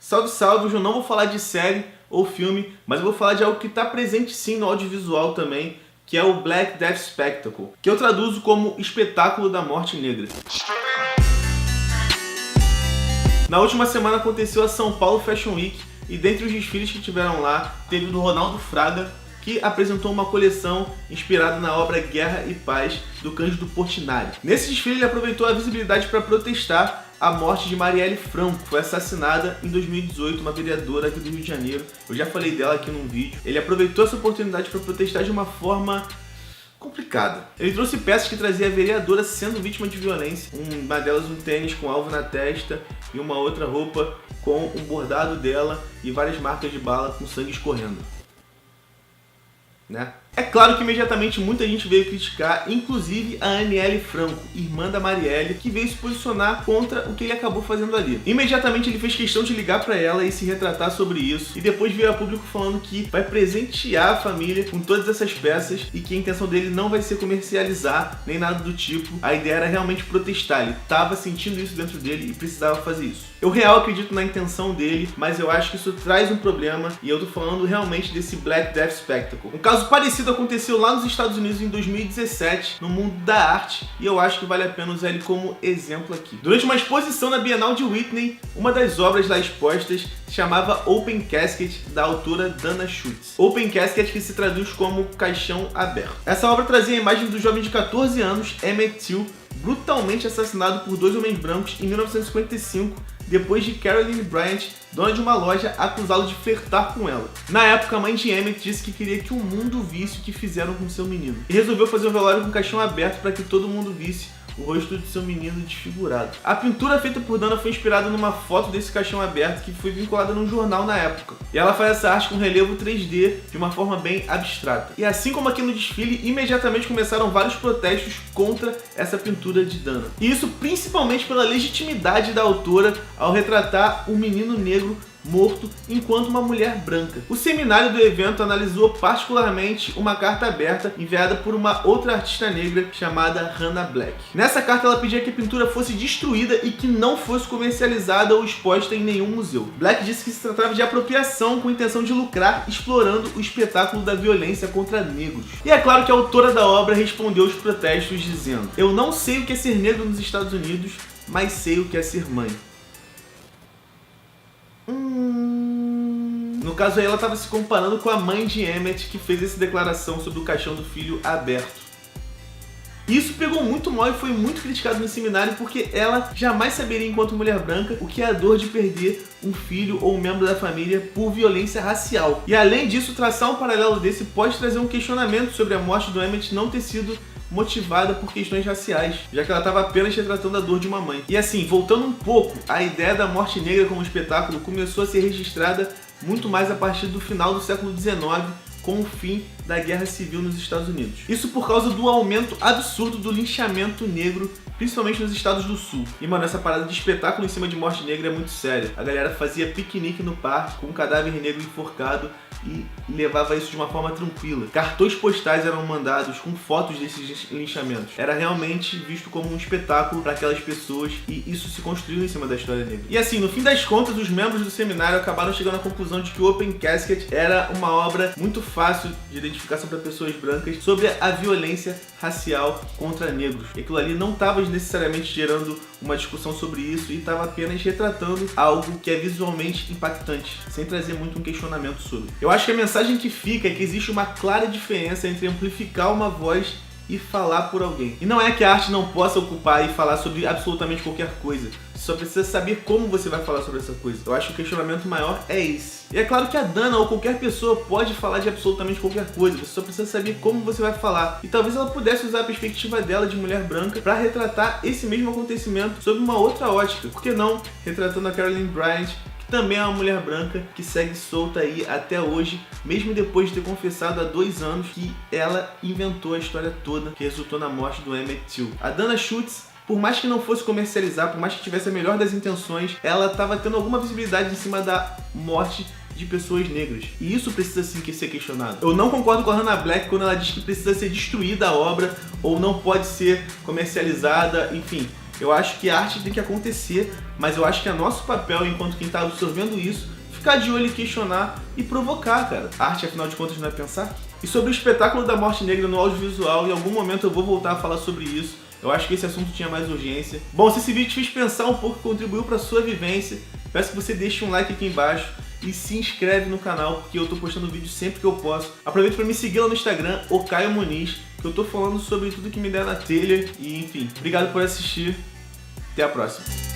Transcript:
Salve, salve! Hoje eu não vou falar de série ou filme, mas eu vou falar de algo que está presente sim no audiovisual também, que é o Black Death Spectacle, que eu traduzo como Espetáculo da Morte Negra. Na última semana aconteceu a São Paulo Fashion Week e dentre os desfiles que tiveram lá, teve o do Ronaldo Fraga, que apresentou uma coleção inspirada na obra Guerra e Paz, do Cândido Portinari. Nesse desfile ele aproveitou a visibilidade para protestar a morte de Marielle Franco, que foi assassinada em 2018, uma vereadora aqui do Rio de Janeiro. Eu já falei dela aqui num vídeo. Ele aproveitou essa oportunidade para protestar de uma forma complicada. Ele trouxe peças que traziam a vereadora sendo vítima de violência. Uma delas um tênis com alvo na testa e uma outra roupa com um bordado dela e várias marcas de bala com sangue escorrendo. Né? É claro que imediatamente muita gente veio criticar, inclusive a Aniele Franco, irmã da Marielle, que veio se posicionar contra o que ele acabou fazendo ali. Imediatamente ele fez questão de ligar para ela e se retratar sobre isso, e depois veio a público falando que vai presentear a família com todas essas peças e que a intenção dele não vai ser comercializar nem nada do tipo. A ideia era realmente protestar, ele estava sentindo isso dentro dele e precisava fazer isso. Eu real acredito na intenção dele, mas eu acho que isso traz um problema, e eu tô falando realmente desse Black Death Spectacle. Um caso parecido aconteceu lá nos Estados Unidos em 2017, no mundo da arte, e eu acho que vale a pena usar ele como exemplo aqui. Durante uma exposição na Bienal de Whitney, uma das obras lá expostas se chamava Open Casket, da autora Dana Schutz. Open Casket, que se traduz como caixão aberto. Essa obra trazia a imagem do jovem de 14 anos, Emmett Till, brutalmente assassinado por dois homens brancos em 1955, depois de Carolyn Bryant, dona de uma loja, acusá-lo de flertar com ela. Na época, a mãe de Emmett disse que queria que o mundo visse o que fizeram com seu menino, e resolveu fazer um velório com caixão aberto para que todo mundo visse o rosto de seu menino desfigurado. A pintura feita por Dana foi inspirada numa foto desse caixão aberto que foi vinculada num jornal na época. E ela faz essa arte com relevo 3D de uma forma bem abstrata. E assim como aqui no desfile, imediatamente começaram vários protestos contra essa pintura de Dana. E isso principalmente pela legitimidade da autora ao retratar um menino negro morto enquanto uma mulher branca. O seminário do evento analisou particularmente uma carta aberta enviada por uma outra artista negra chamada Hannah Black. Nessa carta ela pedia que a pintura fosse destruída e que não fosse comercializada ou exposta em nenhum museu. Black disse que se tratava de apropriação com intenção de lucrar, explorando o espetáculo da violência contra negros. E é claro que a autora da obra respondeu aos protestos dizendo: "Eu não sei o que é ser negro nos Estados Unidos, mas sei o que é ser mãe." No caso aí ela estava se comparando com a mãe de Emmett, que fez essa declaração sobre o caixão do filho aberto. Isso pegou muito mal e foi muito criticado no seminário porque ela jamais saberia, enquanto mulher branca, o que é a dor de perder um filho ou um membro da família por violência racial. E além disso, traçar um paralelo desse pode trazer um questionamento sobre a morte do Emmett não ter sido motivada por questões raciais, já que ela estava apenas retratando a dor de uma mãe. E assim, voltando um pouco, a ideia da morte negra como espetáculo começou a ser registrada muito mais a partir do final do século XIX, com o fim da Guerra Civil nos Estados Unidos. Isso por causa do aumento absurdo do linchamento negro, principalmente nos estados do sul. E mano, essa parada de espetáculo em cima de morte negra é muito séria. A galera fazia piquenique no parque com um cadáver negro enforcado e levava isso de uma forma tranquila. Cartões postais eram mandados com fotos desses linchamentos. Era realmente visto como um espetáculo para aquelas pessoas e isso se construiu em cima da história negra. E assim, no fim das contas, os membros do seminário acabaram chegando à conclusão de que o Open Casket era uma obra muito fácil de identificação para pessoas brancas sobre a violência racial contra negros. E aquilo ali não estava necessariamente gerando uma discussão sobre isso e estava apenas retratando algo que é visualmente impactante, sem trazer muito um questionamento sobre. Eu acho que a mensagem que fica é que existe uma clara diferença entre amplificar uma voz e falar por alguém. E não é que a arte não possa ocupar e falar sobre absolutamente qualquer coisa. Você só precisa saber como você vai falar sobre essa coisa. Eu acho que o questionamento maior é esse. E é claro que a Dana ou qualquer pessoa pode falar de absolutamente qualquer coisa. Você só precisa saber como você vai falar. E talvez ela pudesse usar a perspectiva dela de mulher branca para retratar esse mesmo acontecimento sob uma outra ótica. Por que não retratando a Carolyn Bryant, também é uma mulher branca que segue solta aí até hoje, mesmo depois de ter confessado há 2 anos que ela inventou a história toda que resultou na morte do Emmett Till. A Dana Schutz, por mais que não fosse comercializar, por mais que tivesse a melhor das intenções, ela estava tendo alguma visibilidade em cima da morte de pessoas negras. E isso precisa sim ser questionado. Eu não concordo com a Hannah Black quando ela diz que precisa ser destruída a obra ou não pode ser comercializada, enfim. Eu acho que a arte tem que acontecer, mas eu acho que é nosso papel, enquanto quem tá absorvendo isso, ficar de olho e questionar e provocar, cara. A arte, afinal de contas, não é pensar? E sobre o espetáculo da morte negra no audiovisual, em algum momento eu vou voltar a falar sobre isso. Eu acho que esse assunto tinha mais urgência. Bom, se esse vídeo te fez pensar um pouco e contribuiu para sua vivência, peço que você deixe um like aqui embaixo e se inscreve no canal, porque eu tô postando vídeo sempre que eu posso. Aproveita para me seguir lá no Instagram, o Caio Muniz, que eu tô falando sobre tudo que me der na telha. E enfim, obrigado por assistir. Até a próxima.